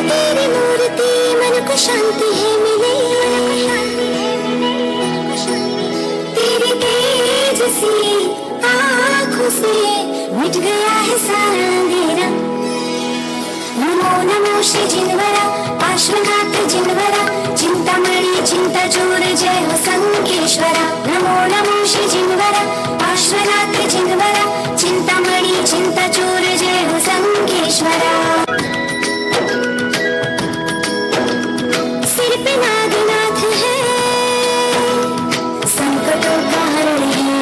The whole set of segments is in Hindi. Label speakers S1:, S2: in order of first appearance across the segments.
S1: तेरी मूर्ति मन को शांति है मिले, तेरी तेज सी आँखों से मिट गया है सारा अंधेरा। नमो नमो श्री जिनवरा पार्श्वनाथ जिनवरा, चिंतामणि चिंता चूर जय हो संकेश्वरा। नमो नमो श्री जिनवरा पार्श्वनाथ जिनवरा, चिंतामणि चिंता चूर जय हो संकेश्वरा। सिर पे नागनाथ है, संकटों का हरण है,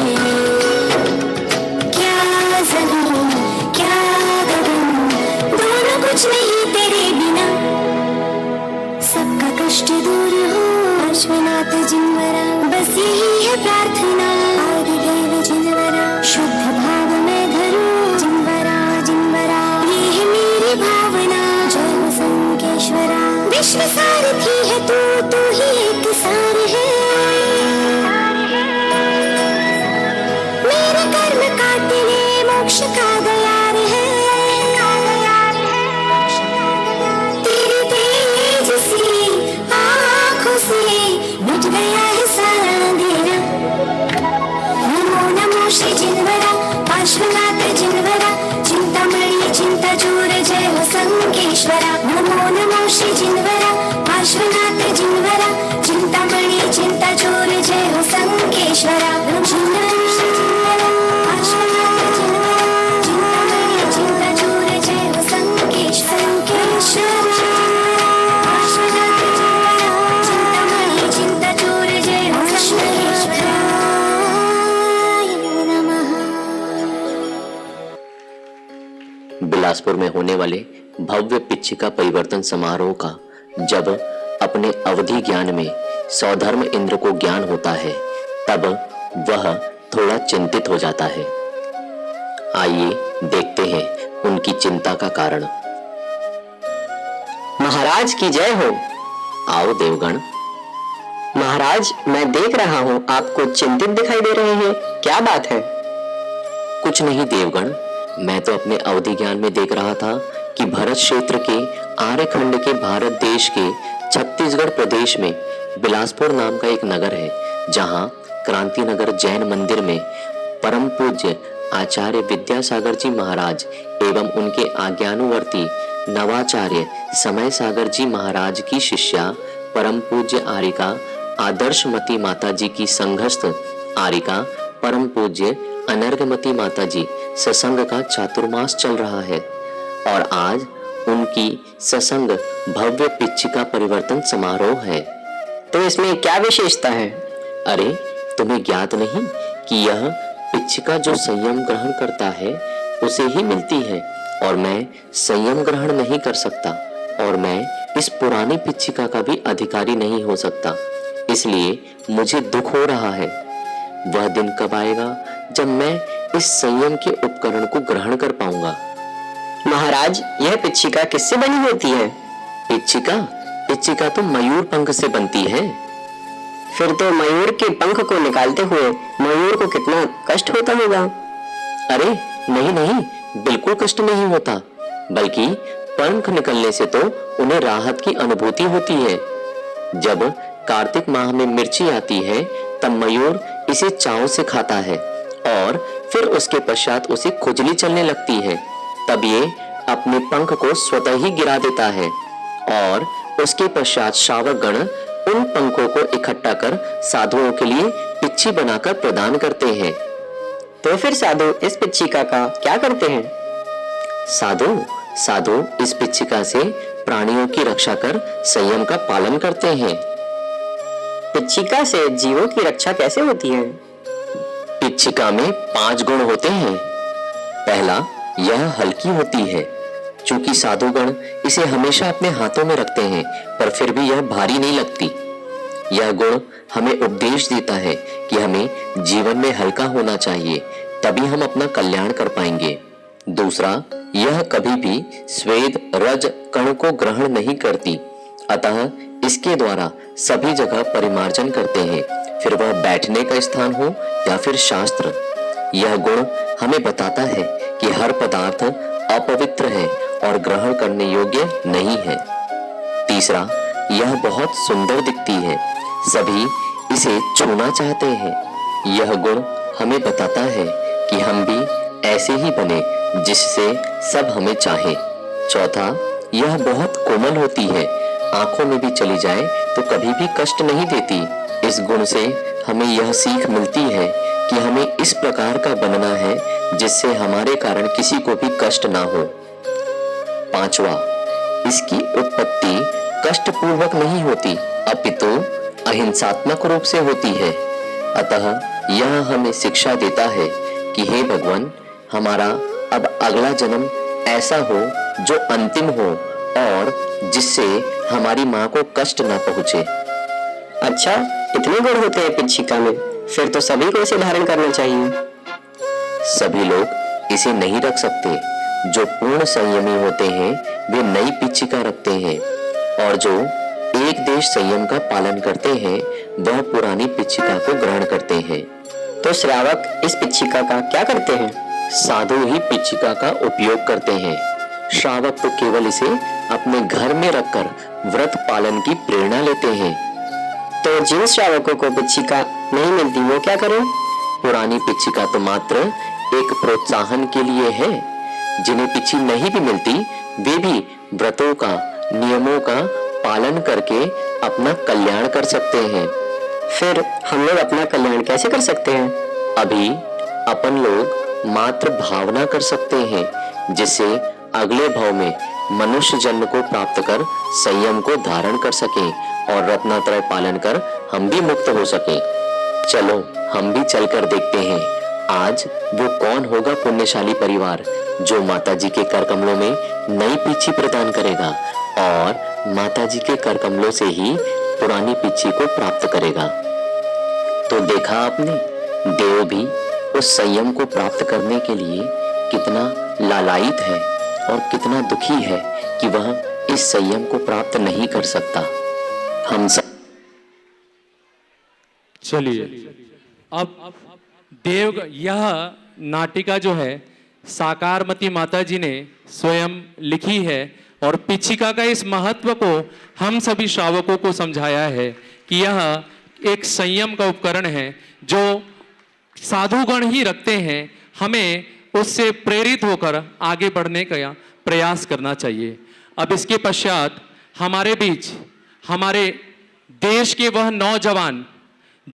S1: क्या जमीन क्या गगन दोनों कुछ नहीं तेरे बिना। सबका कष्ट दूर हो पार्श्वनाथ जिनवरा, बस यही है प्रार्थना आदिदेव जिनवरा। शुद्ध भाव में धरो जिनवरा जिनवरा, ये है मेरी भावना जय हो संकेश्वरा। विश्व सारथी है तू ही एक सार है, मेरे कर्म काटने मोक्ष का दयार है। तेरी तेज सी आँखों से मिट गया है सारा अंधेरा। नमो नमो श्री जिनवरा पार्श्वनाथ जिनवरा, चिंतामणि चिंता चूर जय हो संकेश्वरा। नमो नमो श्री जिनवरा पार्श्वनाथ जिनवरा, चिंतामणि चिंता चूर जय हो संकेश्वरा।
S2: बिलासपुर में होने वाले भव्य पिच्छिका परिवर्तन समारोह का जब अपने अवधि ज्ञान में सौधर्म इंद्र को ज्ञान होता है, तब वह थोड़ा चिंतित हो जाता है। आइए देखते हैं उनकी चिंता का कारण।
S3: महाराज की जय हो।
S2: आओ देवगण।
S3: महाराज, मैं देख रहा हूँ आपको चिंतित दिखाई दे रहे हैं, क्या बात है?
S2: कुछ नहीं देवगण, मैं तो अपने अवधि ज्ञान में देख रहा था कि भरत क्षेत्र के आर्यखंड के भारत देश के छत्तीसगढ़ प्रदेश में बिलासपुर नाम का एक नगर है, जहां क्रांति नगर जैन मंदिर में परम पूज्य आचार्य विद्यासागर जी महाराज एवं उनके आज्ञानुवर्ती नवाचार्य समय सागर जी महाराज की शिष्या परम पूज्य आरिका आदर्शमती माता जी की संघस्थ आरिका परम पूज्य अनर्घमती माता जी सत्संग का चातुर्मास चल रहा है और आज उनकी सत्संग भव्य पिच्छिका परिवर्तन समारोह है।
S3: तो इसमें क्या विशेषता है?
S2: अरे, तुम्हें ज्ञात नहीं कि यह पिच्छिका जो संयम ग्रहण करता है उसे ही मिलती है, और मैं संयम ग्रहण नहीं कर सकता और मैं इस पुरानी पिच्छिका का भी अधिकारी नहीं हो सकता, इसलिए मुझे दुख हो रहा है। वह दिन कब आएगा जब मैं इस संयम के उपकरण को ग्रहण कर पाऊंगा।
S3: महाराज, यह पिच्छिका किससे बनी होती है?
S2: पिच्छिका तो मयूर पंख से बनती है।
S3: फिर तो मयूर के पंख को निकालते हुए मयूर को कितना कष्ट होता होगा।
S2: अरे नहीं, बिल्कुल कष्ट नहीं होता, बल्कि पंख निकलने से तो उन्हें राहत की अनुभूति होती है। जब कार्तिक माह में मिर्ची आती है तब मयूर इसे चाव से खाता है और फिर उसके पश्चात उसे खुजली चलने लगती है, तब ये अपने पंख को स्वतः ही गिरा देता है और उसके पश्चात श्रावक गण उन पंखों को इकट्ठा कर साधुओं के लिए पिच्छी बनाकर प्रदान करते हैं।
S3: तो फिर साधु इस पिच्छिका का क्या करते हैं?
S2: साधु इस पिच्छिका से प्राणियों की रक्षा कर संयम का पालन करते हैं।
S3: पिच्छिका से जीवों की रक्षा कैसे होती है?
S2: पिच्छिका में 5 गुण होते हैं। पहला, यह हल्की होती है, चूंकि साधुगण इसे हमेशा अपने हाथों में रखते हैं, पर फिर भी यह भारी नहीं लगती। यह गुण हमें उपदेश देता है कि हमें जीवन में हल्का होना चाहिए, तभी हम अपना कल्याण कर पाएंगे। दूसरा, यह कभी भी स्वेद रज कण को ग्रहण नहीं करती, अतः इसके द्वारा सभी जगह परिमार्जन करते हैं, फिर वह बैठने का स्थान हो या फिर शास्त्र। यह गुण हमें बताता है कि हर पदार्थ अपवित्र है और ग्रहण करने योग्य नहीं है। तीसरा, यह बहुत सुंदर दिखती है, सभी इसे छूना चाहते हैं। यह गुण हमें बताता है कि हम भी ऐसे ही बने जिससे सब हमें चाहे। चौथा, यह बहुत कोमल होती है, आंखों में भी चली जाए तो कभी भी कष्ट नहीं देती। इस गुण से हमें यह सीख मिलती है कि हमें इस प्रकार का बनना है जिससे हमारे कारण किसी को भी कष्ट ना हो। पांचवा, इसकी उत्पत्ति कष्टपूर्वक नहीं होती, अपितु अहिंसात्मक रूप से होती है। अतः यह हमें शिक्षा देता है कि हे भगवान, हमारा अब अगला जन्म ऐसा हो जो अंतिम हो और जिससे हमारी माँ को कष्ट ना पहुँचे।
S3: अच्छा, इतने गुण होते हैं पिच्छिका में, फिर तो सभी को इसे धारण करना चाहिए।
S2: सभी लोग इसे नहीं रख सकते। जो पूर्ण संयमी होते हैं वे नई पिच्छिका रखते हैं, और जो एक देश संयम का पालन करते हैं वह पुरानी पिच्छिका को ग्रहण करते हैं।
S3: तो श्रावक इस पिच्छिका का क्या करते हैं?
S2: साधु ही पिच्छिका का उपयोग करते हैं। श्रावक तो केवल इसे अपने घर में रखकर व्रत पालन की प्रेरणा लेते हैं।
S3: तो जिन श्रावकों को पिच्छिका नहीं मिलती वो क्या करें?
S2: पुरानी पिच्छिका तो मात्र एक प्रोत्साहन के लिए है। जिन्हें पिच्छी नहीं भी मिलती वे भी व्रतों का, नियमों का पालन करके अपना कल्याण कर सकते हैं।
S3: फिर हम लोग अपना कल्याण कैसे कर सकते हैं?
S2: अभी अपन लोग मात्र भावना कर सकते हैं जिससे अगले भाव में मनुष्य जन्म को प्राप्त कर संयम को धारण कर सकें और रत्नत्रय पालन कर हम भी मुक्त हो सकें। चलो हम भी चलकर देखते हैं आज वो कौन होगा पुण्यशाली परिवार जो माताजी के कर कमलों में नई पिच्छी प्रदान करेगा और माताजी के कर कमलों से ही पुरानी पिच्छी को प्राप्त करेगा। तो देखा आपने, देव भी उस संयम को प्राप्त करने के लिए कितना लालायित है और कितना दुखी है कि वह इस संयम को प्राप्त नहीं कर सकता। हम सब
S4: चलिए, अब देव यह नाटिका जो है साकारमती माता जी ने स्वयं लिखी है और पिच्छिका का इस महत्व को हम सभी श्रावकों को समझाया है कि यह एक संयम का उपकरण है जो साधुगण ही रखते हैं। हमें उससे प्रेरित होकर आगे बढ़ने का प्रयास करना चाहिए। अब इसके पश्चात हमारे बीच हमारे देश के वह नौजवान